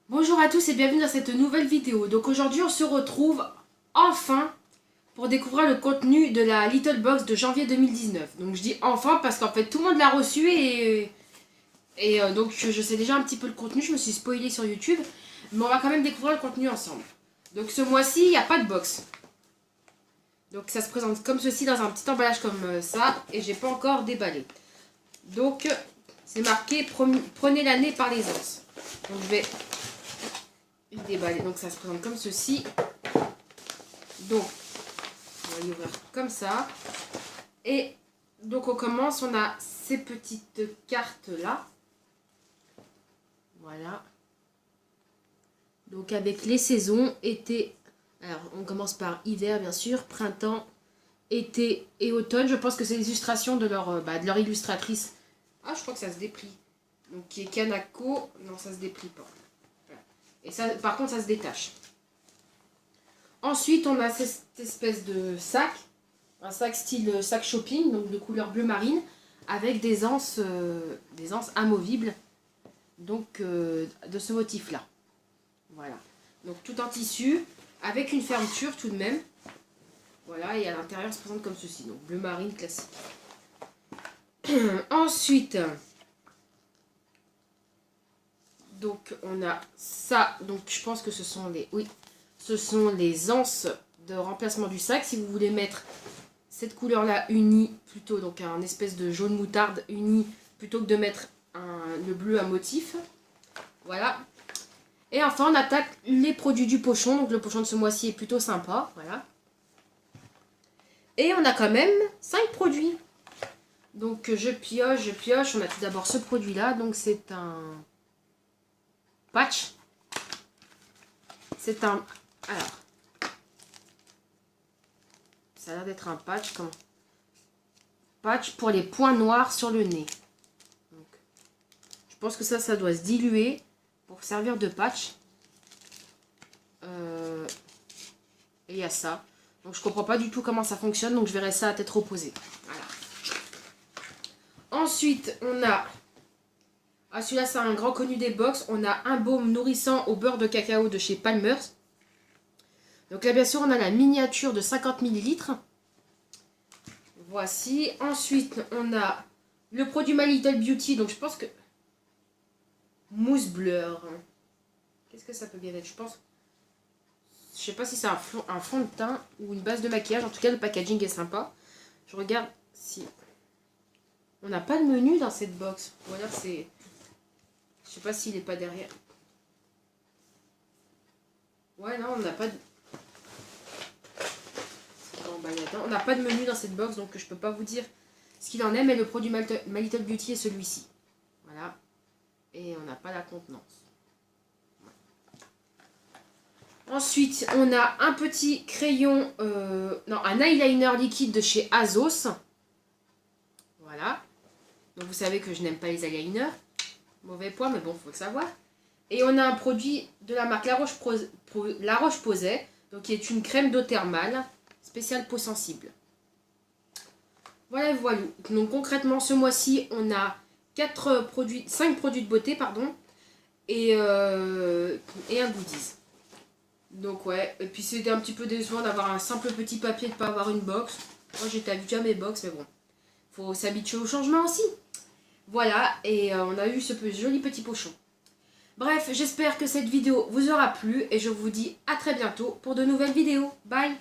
Bonjour à tous et bienvenue dans cette nouvelle vidéo. Donc aujourd'hui on se retrouve enfin pour découvrir le contenu de la Little Box de janvier 2019. Donc je dis enfin parce qu'en fait tout le monde l'a reçu et donc je sais déjà un petit peu le contenu, je me suis spoilé sur YouTube. Mais on va quand même découvrir le contenu ensemble. Donc ce mois-ci il n'y a pas de box. Donc ça se présente comme ceci dans un petit emballage comme ça et j'ai pas encore déballé. Donc c'est marqué prenez l'année par les os. Donc je vais déballer. Donc ça se présente comme ceci. Donc on va l'ouvrir comme ça. Et donc on commence, on a ces petites cartes là. Voilà. Donc avec les saisons, été. Alors on commence par hiver bien sûr, printemps, été et automne. Je pense que c'est l'illustration de leur illustratrice. Ah je crois que ça se déplie. Donc qui est Kanako. Non ça se déplie pas. Et ça, par contre, ça se détache. Ensuite, on a cette espèce de sac. Un sac style sac shopping, donc de couleur bleu marine, avec des anses amovibles. Donc, de ce motif-là. Voilà. Donc, tout en tissu, avec une fermeture tout de même. Voilà, et à l'intérieur, se présente comme ceci. Donc, bleu marine classique. Ensuite... Donc on a ça, donc je pense que ce sont les anses de remplacement du sac. Si vous voulez mettre cette couleur là unie, plutôt donc un espèce de jaune moutarde uni, plutôt que de mettre le bleu à motif. Voilà. Et enfin on attaque les produits du pochon, donc le pochon de ce mois-ci est plutôt sympa, voilà. Et on a quand même 5 produits. Donc je pioche, on a tout d'abord ce produit là, donc c'est un... patch. C'est un... Alors. Ça a l'air d'être un patch. Comment? Patch pour les points noirs sur le nez. Donc, je pense que ça doit se diluer pour servir de patch. Et il y a ça. Donc je comprends pas du tout comment ça fonctionne. Donc je verrai ça à tête reposée. Voilà. Ensuite, on a... Ah, celui-là, c'est un grand connu des box. On a un baume nourrissant au beurre de cacao de chez Palmer's. Donc là, bien sûr, on a la miniature de 50 ml. Voici. Ensuite, on a le produit My Little Beauty. Donc, je pense que... Mousse blur. Qu'est-ce que ça peut bien être? Je pense... Je sais pas si c'est un fond de teint ou une base de maquillage. En tout cas, le packaging est sympa. Je regarde si... On n'a pas de menu dans cette box. Ou alors c'est... Je sais pas s'il est pas derrière. Ouais, non, on n'a pas de... On n'a pas de menu dans cette box, donc je peux pas vous dire ce qu'il en est, mais le produit My Little Beauty est celui-ci. Voilà. Et on n'a pas la contenance. Ouais. Ensuite, on a un petit crayon... non, un eyeliner liquide de chez Azos. Voilà. Donc vous savez que je n'aime pas les eyeliners. Mauvais point, mais bon, faut le savoir. Et on a un produit de la marque La Roche-Posay, donc qui est une crème d'eau thermale spéciale peau sensible. Voilà, voilà. Donc concrètement, ce mois-ci, on a 5 produits de beauté, pardon, et un goodies. Donc ouais, et puis c'était un petit peu décevant d'avoir un simple petit papier et de ne pas avoir une box. Moi j'étais habituée à mes box, mais bon, faut s'habituer au changement aussi. Voilà, et on a eu ce joli petit pochon. Bref, j'espère que cette vidéo vous aura plu et je vous dis à très bientôt pour de nouvelles vidéos. Bye!